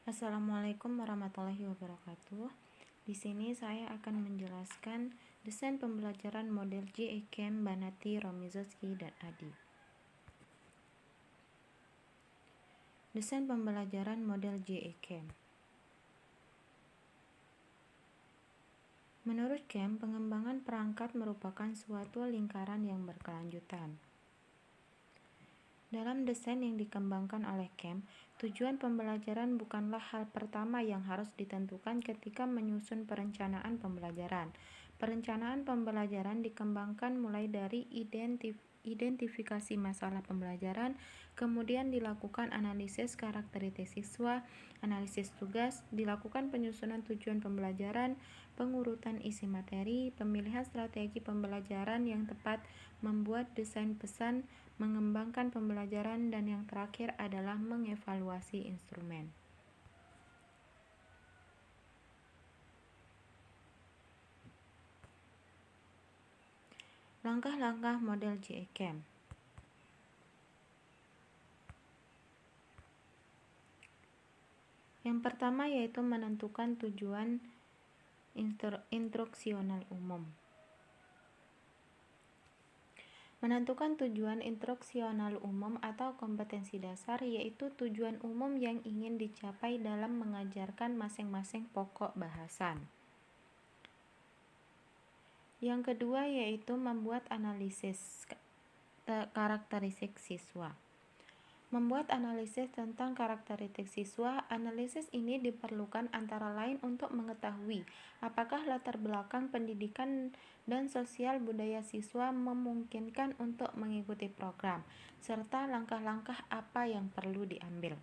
Assalamualaikum warahmatullahi wabarakatuh. Di sini saya akan menjelaskan desain pembelajaran model JE-Camp Banati, Romizowski, dan Adi. Desain pembelajaran model JE-Camp. Menurut Camp, pengembangan perangkat merupakan suatu lingkaran yang berkelanjutan. Dalam desain yang dikembangkan oleh Camp, tujuan pembelajaran bukanlah hal pertama yang harus ditentukan ketika menyusun perencanaan pembelajaran. Perencanaan pembelajaran dikembangkan mulai dari identifikasi masalah pembelajaran, kemudian dilakukan analisis karakteristik siswa, analisis tugas, dilakukan penyusunan tujuan pembelajaran, pengurutan isi materi, pemilihan strategi pembelajaran yang tepat, membuat desain pesan, mengembangkan pembelajaran, dan yang terakhir adalah mengevaluasi instrumen. Langkah-langkah model JE-Camp. Yang pertama yaitu menentukan tujuan instruksional umum. Menentukan tujuan instruksional umum atau kompetensi dasar yaitu tujuan umum yang ingin dicapai dalam mengajarkan masing-masing pokok bahasan. Yang kedua yaitu membuat analisis karakteristik siswa. Membuat analisis tentang karakteristik siswa. Analisis ini diperlukan antara lain untuk mengetahui apakah latar belakang pendidikan dan sosial budaya siswa memungkinkan untuk mengikuti program, serta langkah-langkah apa yang perlu diambil.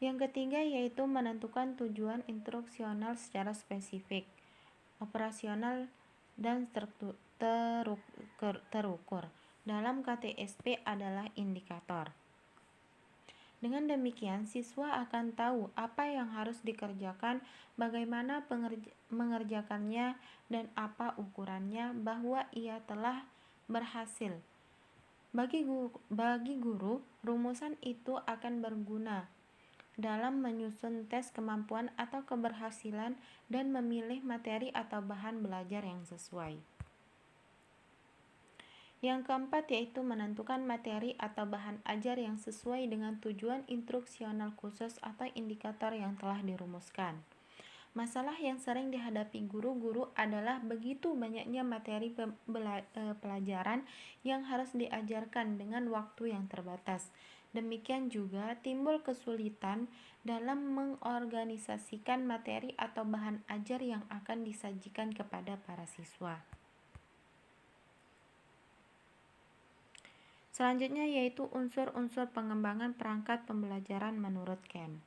Yang ketiga yaitu menentukan tujuan instruksional secara spesifik, operasional, dan terukur. Dalam KTSP adalah indikator. Dengan demikian, siswa akan tahu apa yang harus dikerjakan, bagaimana mengerjakannya, dan apa ukurannya bahwa ia telah berhasil. Bagi guru, rumusan itu akan berguna dalam menyusun tes kemampuan atau keberhasilan dan memilih materi atau bahan belajar yang sesuai. Yang keempat yaitu menentukan materi atau bahan ajar yang sesuai dengan tujuan instruksional khusus atau indikator yang telah dirumuskan. Masalah yang sering dihadapi guru-guru adalah begitu banyaknya materi pelajaran yang harus diajarkan dengan waktu yang terbatas. Demikian juga timbul kesulitan dalam mengorganisasikan materi atau bahan ajar yang akan disajikan kepada para siswa. Selanjutnya yaitu unsur-unsur pengembangan perangkat pembelajaran menurut Camp.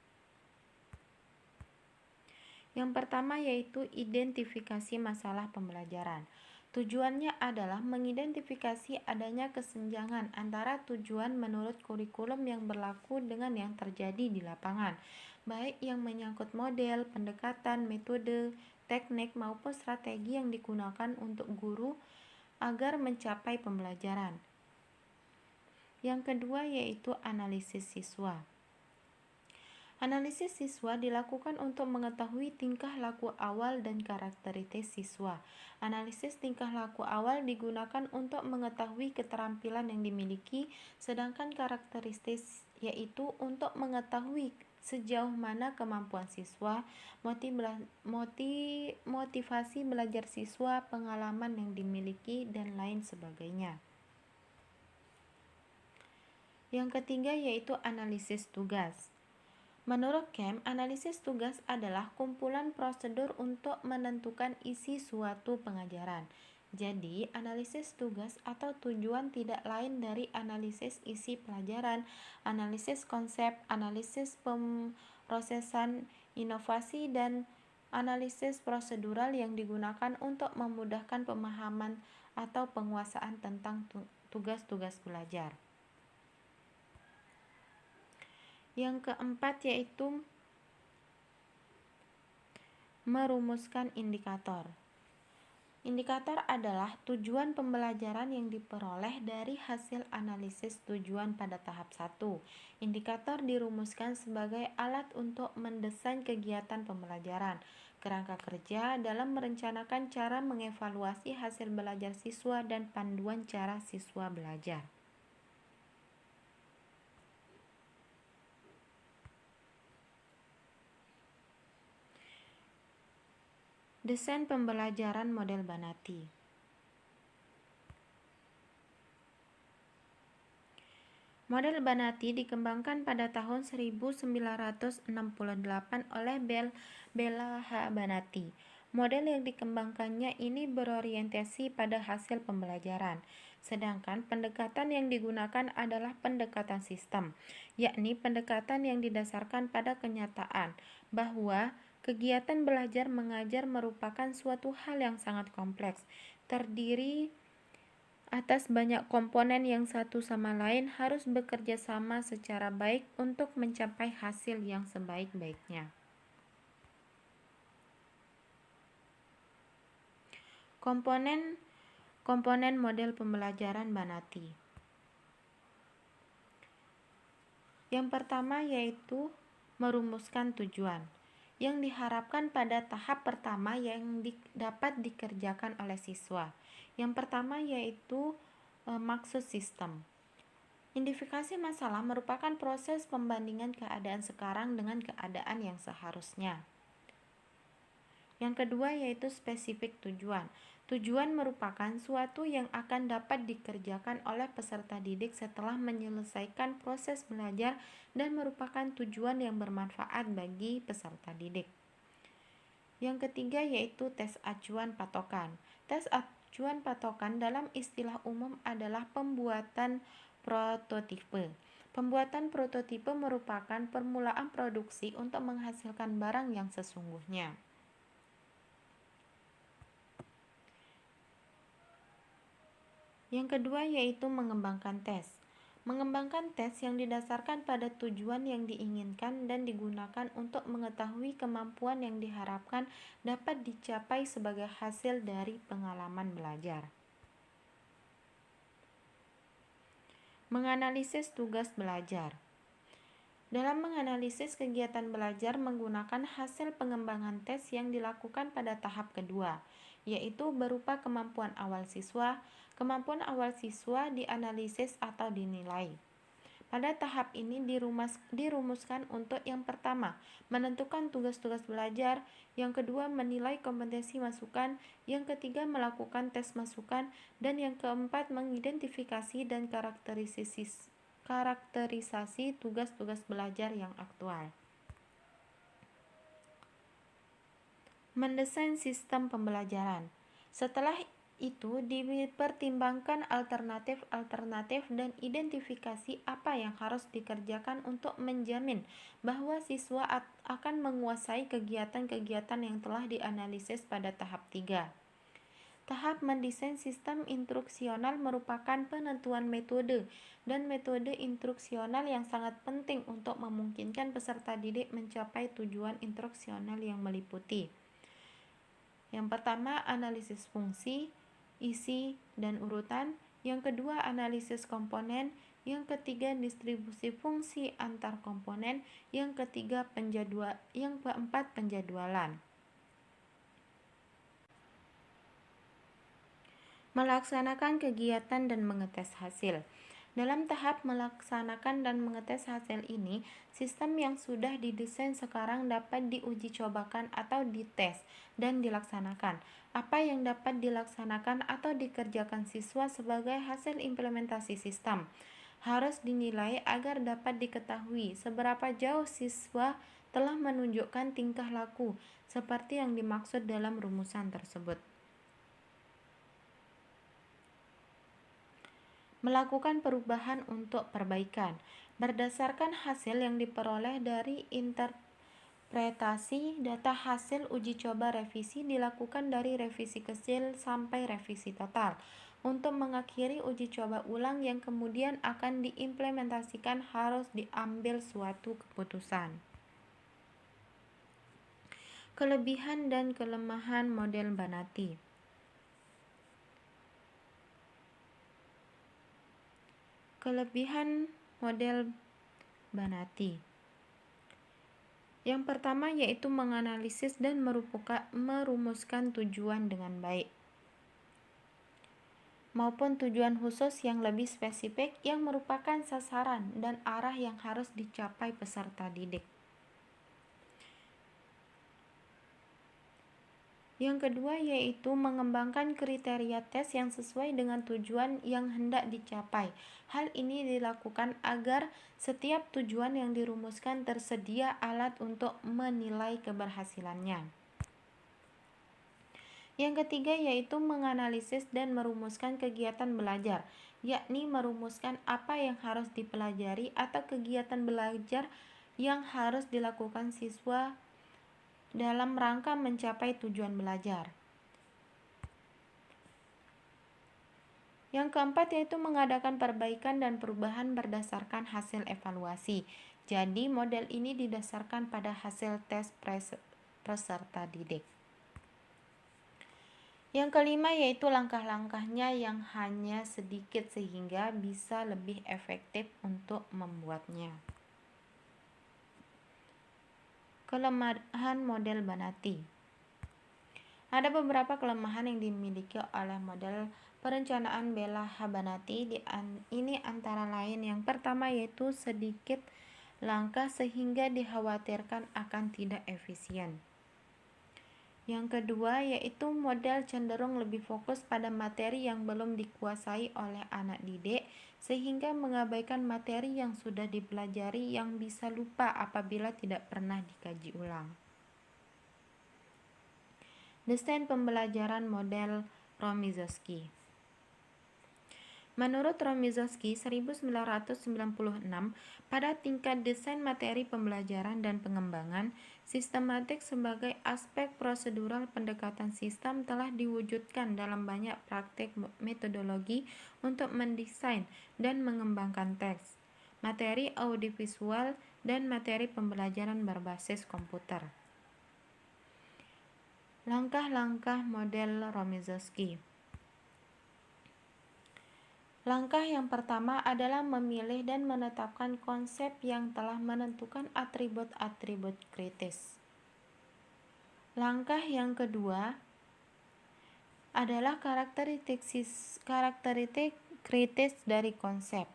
Yang pertama yaitu identifikasi masalah pembelajaran. Tujuannya adalah mengidentifikasi adanya kesenjangan antara tujuan menurut kurikulum yang berlaku dengan yang terjadi di lapangan, baik yang menyangkut model, pendekatan, metode, teknik, maupun strategi yang digunakan untuk guru agar mencapai pembelajaran. Yang kedua yaitu analisis siswa. Analisis siswa dilakukan untuk mengetahui tingkah laku awal dan karakteristik siswa. Analisis tingkah laku awal digunakan untuk mengetahui keterampilan yang dimiliki, sedangkan karakteristik yaitu untuk mengetahui sejauh mana kemampuan siswa, motivasi belajar siswa, pengalaman yang dimiliki, dan lain sebagainya. Yang ketiga yaitu analisis tugas. Menurut Camp, analisis tugas adalah kumpulan prosedur untuk menentukan isi suatu pengajaran. Jadi, analisis tugas atau tujuan tidak lain dari analisis isi pelajaran, analisis konsep, analisis pemrosesan, inovasi, dan analisis prosedural yang digunakan untuk memudahkan pemahaman atau penguasaan tentang tugas-tugas belajar. Yang keempat yaitu merumuskan indikator. Indikator adalah tujuan pembelajaran yang diperoleh dari hasil analisis tujuan pada tahap 1. Indikator dirumuskan sebagai alat untuk mendesain kegiatan pembelajaran, kerangka kerja dalam merencanakan cara mengevaluasi hasil belajar siswa dan panduan cara siswa belajar. Desain pembelajaran model Banati. Model Banati dikembangkan pada tahun 1968 oleh Bella H. Banati. Model yang dikembangkannya ini berorientasi pada hasil pembelajaran, sedangkan pendekatan yang digunakan adalah pendekatan sistem, yakni pendekatan yang didasarkan pada kenyataan bahwa kegiatan belajar mengajar merupakan suatu hal yang sangat kompleks, terdiri atas banyak komponen yang satu sama lain harus bekerja sama secara baik untuk mencapai hasil yang sebaik-baiknya. Komponen model pembelajaran Banati. Yang pertama yaitu merumuskan tujuan, yang diharapkan pada tahap pertama yang dapat dikerjakan oleh siswa. Yang pertama yaitu maksud sistem. Identifikasi masalah merupakan proses pembandingan keadaan sekarang dengan keadaan yang seharusnya. Yang kedua yaitu spesifik tujuan. Tujuan merupakan suatu yang akan dapat dikerjakan oleh peserta didik setelah menyelesaikan proses belajar dan merupakan tujuan yang bermanfaat bagi peserta didik. Yang ketiga yaitu tes acuan patokan. Tes acuan patokan dalam istilah umum adalah pembuatan prototipe. Pembuatan prototipe merupakan permulaan produksi untuk menghasilkan barang yang sesungguhnya. Yang kedua yaitu mengembangkan tes. Mengembangkan tes yang didasarkan pada tujuan yang diinginkan dan digunakan untuk mengetahui kemampuan yang diharapkan dapat dicapai sebagai hasil dari pengalaman belajar. Menganalisis tugas belajar. Dalam menganalisis kegiatan belajar menggunakan hasil pengembangan tes yang dilakukan pada tahap kedua, yaitu berupa kemampuan awal siswa. Kemampuan awal siswa dianalisis atau dinilai. Pada tahap ini dirumuskan untuk yang pertama, menentukan tugas-tugas belajar, yang kedua menilai kompetensi masukan, yang ketiga melakukan tes masukan, dan yang keempat mengidentifikasi dan karakterisasi tugas-tugas belajar yang aktual. Mendesain sistem pembelajaran. Setelah itu dipertimbangkan alternatif dan identifikasi apa yang harus dikerjakan untuk menjamin bahwa siswa akan menguasai kegiatan-kegiatan yang telah dianalisis pada tahap 3. Tahap mendesain sistem instruksional merupakan penentuan metode dan metode instruksional yang sangat penting untuk memungkinkan peserta didik mencapai tujuan instruksional yang meliputi. Yang pertama, analisis fungsi, isi, dan urutan. Yang kedua, analisis komponen. Yang ketiga, distribusi fungsi antar komponen. Yang keempat, penjadwalan. Melaksanakan kegiatan dan mengetes hasil. Dalam tahap melaksanakan dan mengetes hasil ini, sistem yang sudah didesain sekarang dapat diuji cobakan atau dites dan dilaksanakan. Apa yang dapat dilaksanakan atau dikerjakan siswa sebagai hasil implementasi sistem harus dinilai agar dapat diketahui seberapa jauh siswa telah menunjukkan tingkah laku seperti yang dimaksud dalam rumusan tersebut. Melakukan perubahan untuk perbaikan berdasarkan hasil yang diperoleh dari interpretasi data hasil uji coba revisi dilakukan dari revisi kecil sampai revisi total untuk mengakhiri uji coba ulang yang kemudian akan diimplementasikan harus diambil suatu keputusan. Kelebihan dan kelemahan model Banati. Kelebihan model Banati. Yang pertama yaitu menganalisis dan merumuskan tujuan dengan baik, maupun tujuan khusus yang lebih spesifik yang merupakan sasaran dan arah yang harus dicapai peserta didik. Yang kedua yaitu mengembangkan kriteria tes yang sesuai dengan tujuan yang hendak dicapai. Hal ini dilakukan agar setiap tujuan yang dirumuskan tersedia alat untuk menilai keberhasilannya. Yang ketiga yaitu menganalisis dan merumuskan kegiatan belajar, yakni merumuskan apa yang harus dipelajari atau kegiatan belajar yang harus dilakukan siswa dalam rangka mencapai tujuan belajar. Yang keempat yaitu mengadakan perbaikan dan perubahan berdasarkan hasil evaluasi. Jadi model ini didasarkan pada hasil tes peserta didik. Yang kelima yaitu langkah-langkahnya yang hanya sedikit sehingga bisa lebih efektif untuk membuatnya. Kelemahan model Banati. Ada beberapa kelemahan yang dimiliki oleh model perencanaan Bella Banati. Ini antara lain yang pertama yaitu sedikit langkah sehingga dikhawatirkan akan tidak efisien. Yang kedua yaitu model cenderung lebih fokus pada materi yang belum dikuasai oleh anak didik sehingga mengabaikan materi yang sudah dipelajari yang bisa lupa apabila tidak pernah dikaji ulang. Desain pembelajaran model Romizowski. Menurut Romizowski 1996, pada tingkat desain materi pembelajaran dan pengembangan, sistematik sebagai aspek prosedural pendekatan sistem telah diwujudkan dalam banyak praktik metodologi untuk mendesain dan mengembangkan teks, materi audiovisual, dan materi pembelajaran berbasis komputer. Langkah-langkah model Romizowski. Langkah yang pertama adalah memilih dan menetapkan konsep yang telah menentukan atribut-atribut kritis. Langkah yang kedua adalah karakteristik kritis dari konsep.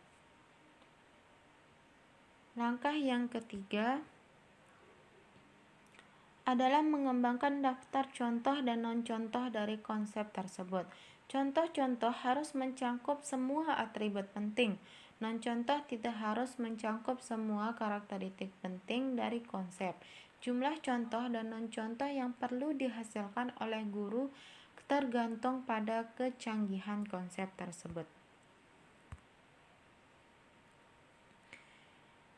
Langkah yang ketiga adalah mengembangkan daftar contoh dan non-contoh dari konsep tersebut. Contoh-contoh harus mencakup semua atribut penting. Non-contoh tidak harus mencakup semua karakteristik penting dari konsep. Jumlah contoh dan non-contoh yang perlu dihasilkan oleh guru tergantung pada kecanggihan konsep tersebut.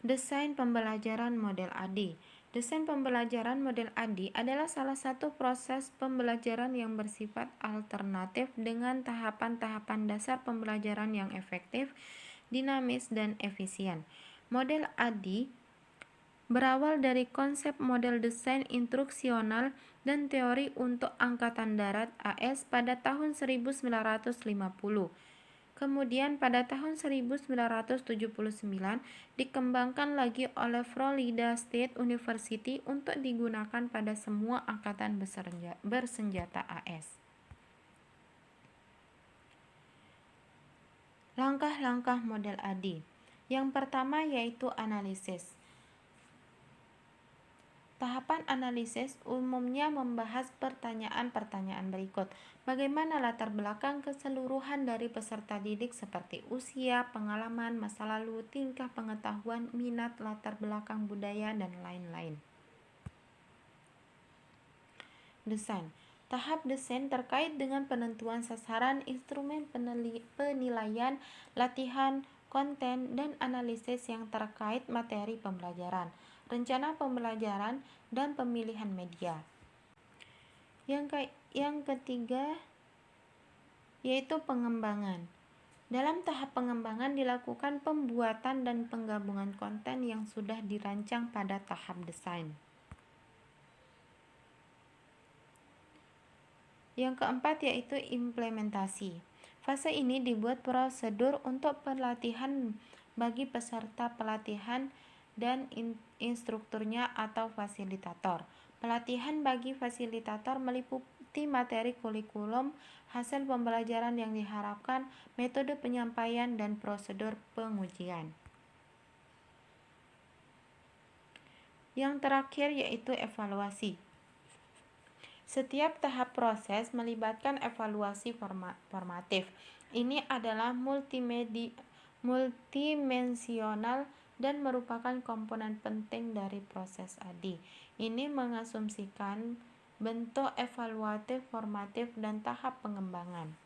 Desain pembelajaran model ADI. Desain pembelajaran model ADI adalah salah satu proses pembelajaran yang bersifat alternatif dengan tahapan-tahapan dasar pembelajaran yang efektif, dinamis, dan efisien. Model ADI berawal dari konsep model desain instruksional dan teori untuk Angkatan Darat AS pada tahun 1950. Kemudian pada tahun 1979 dikembangkan lagi oleh Florida State University untuk digunakan pada semua angkatan bersenjata AS. Langkah-langkah model ADI. Yang pertama yaitu analisis. Tahapan analisis umumnya membahas pertanyaan-pertanyaan berikut. Bagaimana latar belakang keseluruhan dari peserta didik seperti usia, pengalaman, masa lalu, tingkah pengetahuan, minat, latar belakang budaya, dan lain-lain. Desain. Tahap desain terkait dengan penentuan sasaran, instrumen penilaian, latihan, konten, dan analisis yang terkait materi pembelajaran, rencana pembelajaran, dan pemilihan media. Yang ketiga yaitu pengembangan. Dalam tahap pengembangan dilakukan pembuatan dan penggabungan konten yang sudah dirancang pada tahap desain. Yang keempat yaitu implementasi. Fase ini dibuat prosedur untuk pelatihan bagi peserta pelatihan dan instrukturnya atau fasilitator. Pelatihan bagi fasilitator meliputi materi kurikulum, hasil pembelajaran yang diharapkan, metode penyampaian, dan prosedur pengujian. Yang terakhir yaitu evaluasi. Setiap tahap proses melibatkan evaluasi formatif. Ini adalah multidimensional dan merupakan komponen penting dari proses ADI. Ini mengasumsikan bentuk evaluatif, formatif, dan tahap pengembangan.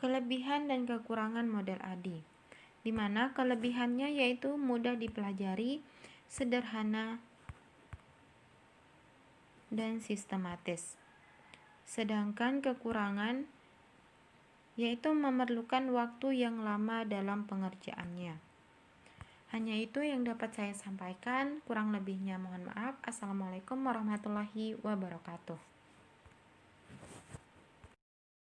Kelebihan dan kekurangan model ADI, di mana kelebihannya yaitu mudah dipelajari, sederhana, dan sistematis. Sedangkan kekurangan yaitu memerlukan waktu yang lama dalam pengerjaannya. Hanya itu yang dapat saya sampaikan, kurang lebihnya mohon maaf. Assalamualaikum warahmatullahi wabarakatuh.